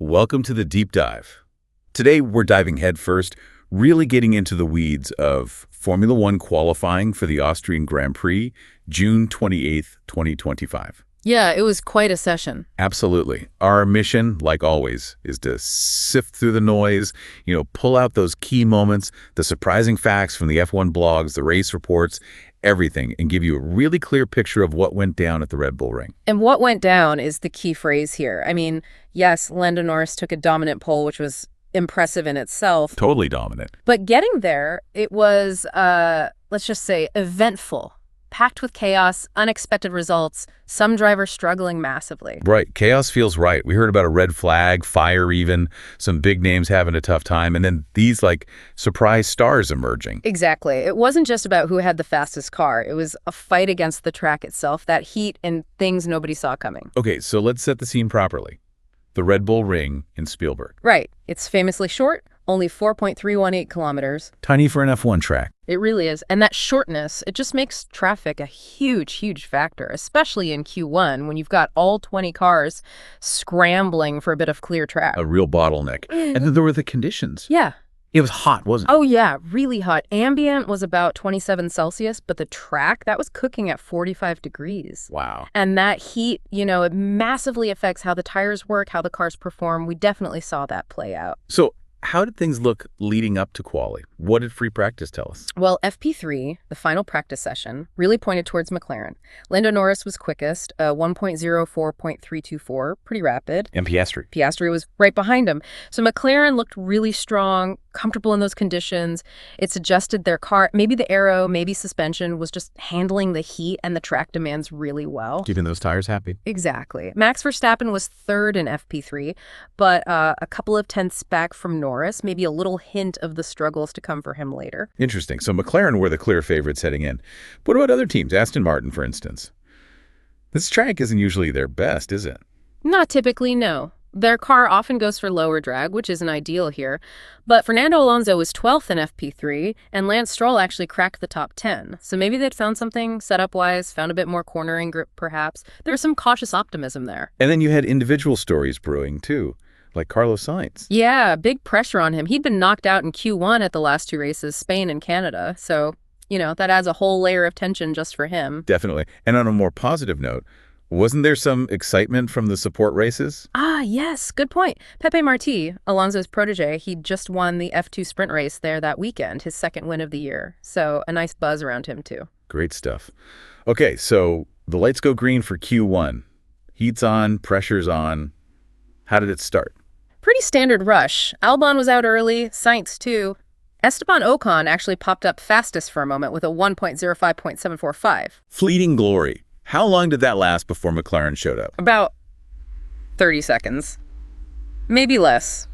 welcome to the deep dive. Today, we're diving headfirst, really getting into the weeds of Formula One qualifying for the Austrian Grand Prix, June 28th, 2025. Yeah, it was quite a session. Absolutely. Our mission, like always, is to sift through the noise, pull out those key moments, the surprising facts from the F1 blogs, the race reports, everything, and give you a really clear picture of what went down at the Red Bull Ring. And what went down is the key phrase here. I mean, yes, LANDO Norris took a dominant pole, which was impressive in itself. Totally dominant. But getting there, it was, let's just say, eventful. Packed with chaos, unexpected results, some drivers struggling massively. Right. Chaos feels right. We heard about a red flag, fire even, some big names having a tough time, and then these surprise stars emerging. Exactly. It wasn't just about who had the fastest car. It was a fight against the track itself, that heat and things nobody saw coming. Okay, so let's set the scene properly. The Red Bull Ring in Spielberg. Right. It's famously short, only 4.318 kilometers. Tiny for an F1 track. It really is. And that shortness, it just makes traffic a huge, huge factor, especially in Q1 when you've got all 20 cars scrambling for a bit of clear track. A real bottleneck. And then there were the conditions. Yeah. It was hot, wasn't it? Oh, yeah, really hot. Ambient was about 27 Celsius, but the track, that was cooking at 45 degrees. Wow. And that heat, it massively affects how the tires work, how the cars perform. We definitely saw that play out. So how did things look leading up to quali? What did free practice tell us? Well, FP3, the final practice session, really pointed towards McLaren. LANDO Norris was quickest, 1.04.324, pretty rapid. And Piastri. Piastri was right behind him. So McLaren looked really strong, comfortable in those conditions. It's adjusted their car. Maybe the aero, maybe suspension was just handling the heat and the track demands really well. Keeping those tires happy. Exactly. Max Verstappen was third in FP3, but a couple of tenths back from Norris, maybe a little hint of the struggles to come for him later. Interesting. So McLaren were the clear favorites heading in. What about other teams? Aston Martin, for instance. This track isn't usually their best, is it? Not typically, no. Their car often goes for lower drag, which isn't ideal here. But Fernando Alonso was 12th in FP3, and Lance Stroll actually cracked the top 10. So maybe they'd found something setup-wise, found a bit more cornering grip, perhaps. There was some cautious optimism there. And then you had individual stories brewing, too, like Carlos Sainz. Yeah, big pressure on him. He'd been knocked out in Q1 at the last two races, Spain and Canada. So, that adds a whole layer of tension just for him. Definitely. And on a more positive note, wasn't there some excitement from the support races? Ah, yes, good point. Pepe Martí, Alonso's protege, he just won the F2 sprint race there that weekend, his second win of the year. So a nice buzz around him, too. Great stuff. Okay, so the lights go green for Q1. Heat's on, pressure's on. How did it start? Pretty standard rush. Albon was out early, Sainz too. Esteban Ocon actually popped up fastest for a moment with a 1.05.745. Fleeting glory. How long did that last before McLaren showed up? About 30 seconds. Maybe less.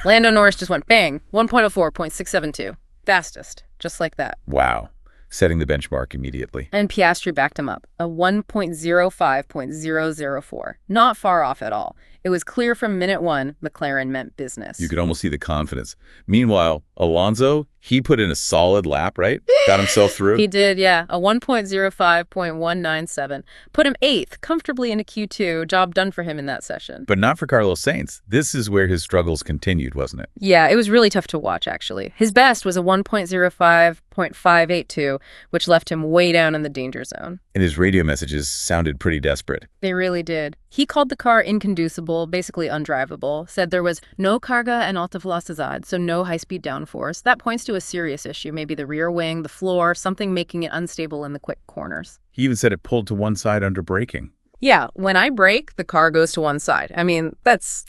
LANDO Norris just went bang, 1.04.672. Fastest, just like that. Wow. Setting the benchmark immediately. And Piastri backed him up, a 1.05.004. Not far off at all. It was clear from minute one, McLaren meant business. You could almost see the confidence. Meanwhile, Alonso, he put in a solid lap, right? Got himself through? He did, yeah. A 1.05.197. Put him 8th, comfortably into Q2. Job done for him in that session. But not for Carlos Sainz. This is where his struggles continued, wasn't it? Yeah, it was really tough to watch, actually. His best was a 1.05.582, which left him way down in the danger zone. And his radio messages sounded pretty desperate. They really did. He called the car inconducible, basically undrivable, said there was no carga and alta velocidad, so no high-speed downforce. That points to a serious issue, maybe the rear wing, the floor, something making it unstable in the quick corners. He even said it pulled to one side under braking. Yeah, when I brake, the car goes to one side. I mean, that's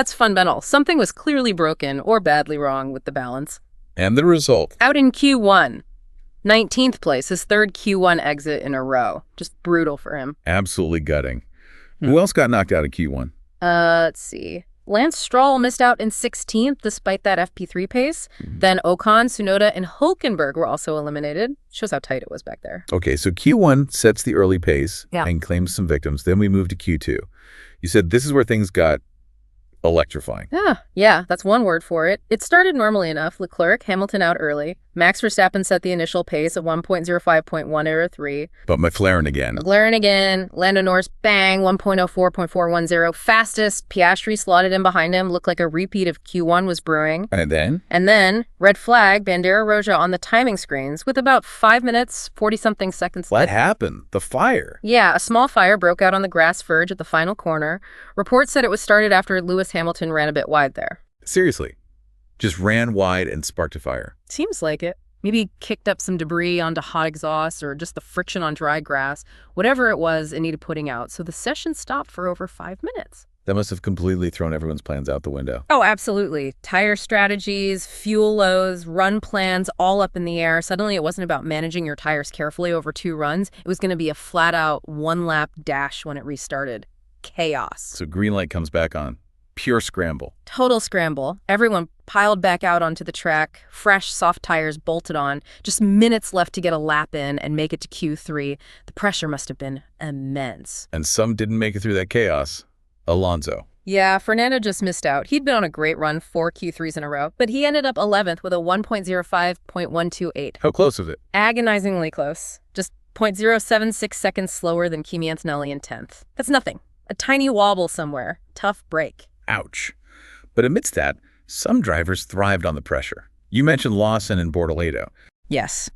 fundamental. Something was clearly broken or badly wrong with the balance. And the result? Out in Q1. 19th place, his third Q1 exit in a row. Just brutal for him. Absolutely gutting. Who else got knocked out of Q1? Let's see. Lance Stroll missed out in 16th despite that FP3 pace. Then Ocon, Tsunoda, and Hülkenberg were also eliminated. Shows how tight it was back there. Okay, so Q1 sets the early pace and claims some victims. Then we move to Q2. You said this is where things got electrifying. Yeah, that's one word for it. It started normally enough. LECLERC, Hamilton out early. Max Verstappen set the initial pace at 1.05.103. But McLaren again. McLaren again. Lando Norris, bang, 1.04.410. Fastest. Piastri slotted in behind him. Looked like a repeat of Q1 was brewing. And then? And then, red flag, Bandera Roja on the timing screens with about 5 minutes, 40-something seconds What left. happened? The fire. Yeah, a small fire broke out on the grass verge at the final corner. Reports said it was started after Lewis Hamilton ran a bit wide there. Seriously. Just ran wide and sparked a fire. Seems like it. Maybe kicked up some debris onto hot exhaust or just the friction on dry grass. Whatever it was, it needed putting out. So the session stopped for over 5 minutes. That must have completely thrown everyone's plans out the window. Oh, absolutely. Tire strategies, fuel loads, run plans, all up in the air. Suddenly it wasn't about managing your tires carefully over 2 runs. It was going to be a flat-out one-lap dash when it restarted. Chaos. So green light comes back on. Pure scramble. Total scramble. Everyone piled back out onto the track, fresh, soft tires bolted on, just minutes left to get a lap in and make it to Q3. The pressure must have been immense. And some didn't make it through that chaos. Alonso. Yeah, Fernando just missed out. He'd been on a great run, 4 Q3s in a row, but he ended up 11th with a 1.05.128. How close was it? Agonizingly close. Just 0.076 seconds slower than Kimi Antonelli in 10th. That's nothing. A tiny wobble somewhere. Tough break. Ouch. But amidst that, some drivers thrived on the pressure. You mentioned Lawson and Bortoleto. Yes.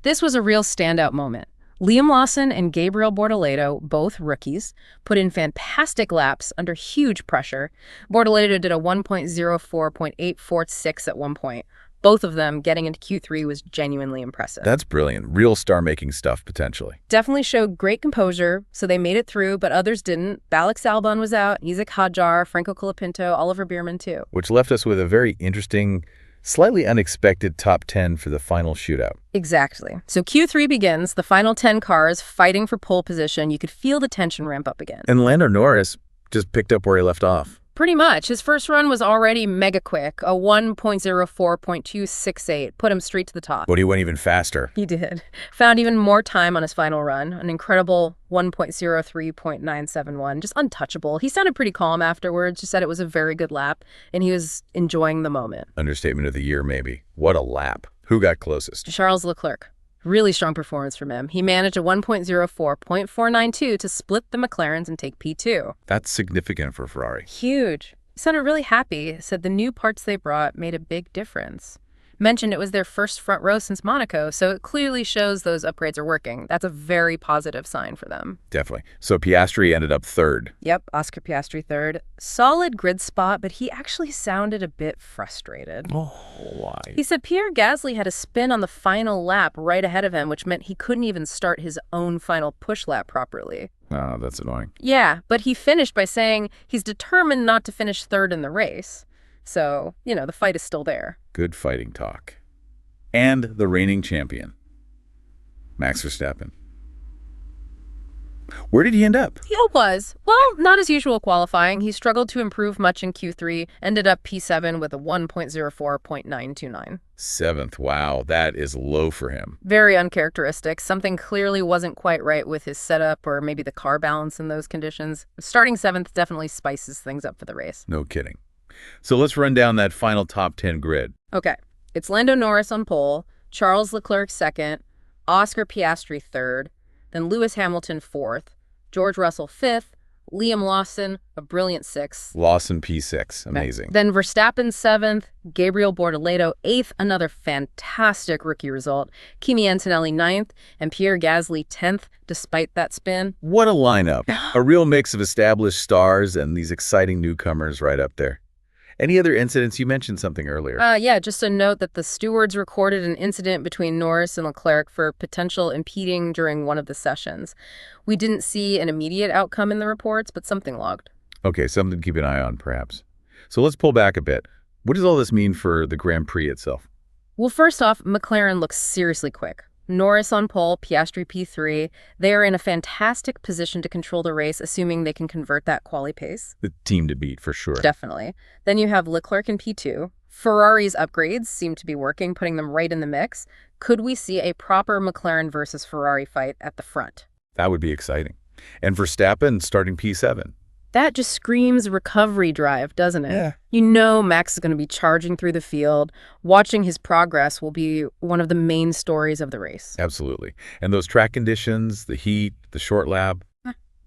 This was a real standout moment. Liam Lawson and Gabriel Bortoleto, both rookies, put in fantastic laps under huge pressure. Bortoleto did a 1.04.846 at one point. Both of them getting into Q3 was genuinely impressive. That's brilliant. Real star-making stuff, potentially. Definitely showed great composure, so they made it through, but others didn't. Alex Albon was out, Isaac Hadjar, Franco Colapinto, Oliver Bierman too. Which left us with a very interesting, slightly unexpected top 10 for the final shootout. Exactly. So Q3 begins, the final 10 cars fighting for pole position. You could feel the tension ramp up again. And Lando Norris just picked up where he left off. Pretty much. His first run was already mega quick, a 1.04.268, put him straight to the top. But he went even faster. He did. Found even more time on his final run, an incredible 1.03.971, just untouchable. He sounded pretty calm afterwards, just said it was a very good lap, and he was enjoying the moment. Understatement of the year, maybe. What a lap. Who got closest? Charles Leclerc. Really strong performance from him. He managed a 1.04.492 to split the McLarens and take P2. That's significant for Ferrari. Huge. He sounded really happy, said the new parts they brought made a big difference. Mentioned it was their first front row since Monaco, so it clearly shows those upgrades are working. That's a very positive sign for them. Definitely. So Piastri ended up third. Yep, Oscar Piastri third. Solid grid spot, but he actually sounded a bit frustrated. Oh, why? He said Pierre Gasly had a spin on the final lap right ahead of him, which meant he couldn't even start his own final push lap properly. Oh, that's annoying. Yeah, but he finished by saying he's determined not to finish third in the race. So, the fight is still there. Good fighting talk. And the reigning champion, Max Verstappen. Where did he end up? He was. Well, not as usual qualifying. He struggled to improve much in Q3, ended up P7 with a 1.04.929. 7th. Wow, that is low for him. Very uncharacteristic. Something clearly wasn't quite right with his setup or maybe the car balance in those conditions. Starting 7th definitely spices things up for the race. No kidding. So let's run down that final top 10 grid. Okay. It's Lando Norris on pole, Charles Leclerc second, Oscar Piastri third, then Lewis Hamilton fourth, George Russell fifth, Liam Lawson, a brilliant sixth. Lawson P6. Amazing. Then Verstappen seventh, Gabriel Bortoleto eighth, another fantastic rookie result, Kimi Antonelli ninth, and Pierre Gasly 10th, despite that spin. What a lineup. A real mix of established stars and these exciting newcomers right up there. Any other incidents? You mentioned something earlier. Yeah, just a note that the stewards recorded an incident between Norris and Leclerc for potential impeding during one of the sessions. We didn't see an immediate outcome in the reports, but something logged. Okay, something to keep an eye on, perhaps. So let's pull back a bit. What does all this mean for the Grand Prix itself? Well, first off, McLaren looks seriously quick. Norris on pole, Piastri P3. They are in a fantastic position to control the race, assuming they can convert that quali pace. The team to beat, for sure. Definitely. Then you have Leclerc in P2. Ferrari's upgrades seem to be working, putting them right in the mix. Could we see a proper McLaren versus Ferrari fight at the front? That would be exciting. And Verstappen starting P7. That just screams recovery drive, doesn't it? Yeah. You know Max is going to be charging through the field. Watching his progress will be one of the main stories of the race. Absolutely. And those track conditions, the heat, the short lap,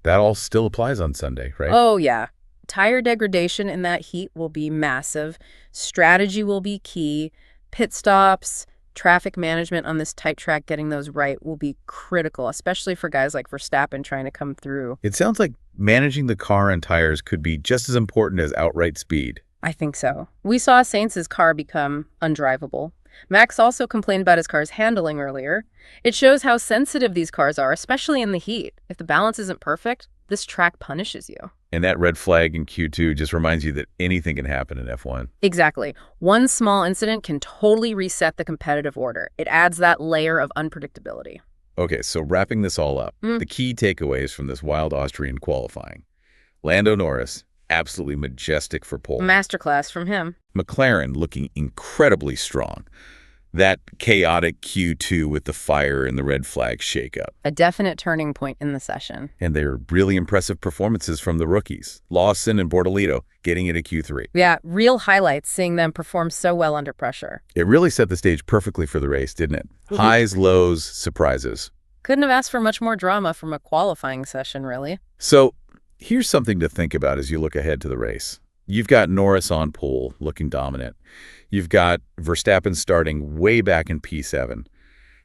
that all still applies on Sunday, right? Oh, yeah. Tire degradation in that heat will be massive. Strategy will be key. Pit stops, traffic management on this tight track, getting those right will be critical, especially for guys like Verstappen trying to come through. It sounds like managing the car and tires could be just as important as outright speed. I think so. We saw Sainz's car become undrivable. Max also complained about his car's handling earlier. It shows how sensitive these cars are, especially in the heat. If the balance isn't perfect, this track punishes you. And that red flag in Q2 just reminds you that anything can happen in F1. Exactly. One small incident can totally reset the competitive order. It adds that layer of unpredictability. Okay, so wrapping this all up, the key takeaways from this wild Austrian qualifying. Lando Norris, absolutely majestic for pole. Masterclass from him. McLaren looking incredibly strong. That chaotic Q2 with the fire and the red flag shakeup. A definite turning point in the session. And they're really impressive performances from the rookies. Lawson and Bortolino getting into Q3. Yeah, real highlights seeing them perform so well under pressure. It really set the stage perfectly for the race, didn't it? Highs, lows, surprises. Couldn't have asked for much more drama from a qualifying session, really. So here's something to think about as you look ahead to the race. You've got Norris on pole, looking dominant. You've got Verstappen starting way back in P7.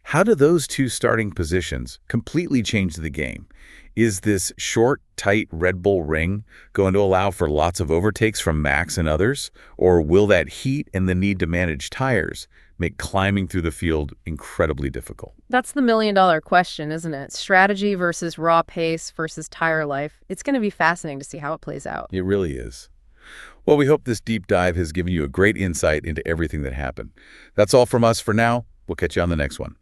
How do those two starting positions completely change the game? Is this short, tight Red Bull ring going to allow for lots of overtakes from Max and others? Or will that heat and the need to manage tires make climbing through the field incredibly difficult? That's the million-dollar question, isn't it? Strategy versus raw pace versus tire life. It's going to be fascinating to see how it plays out. It really is. Well, we hope this deep dive has given you a great insight into everything that happened. That's all from us for now. We'll catch you on the next one.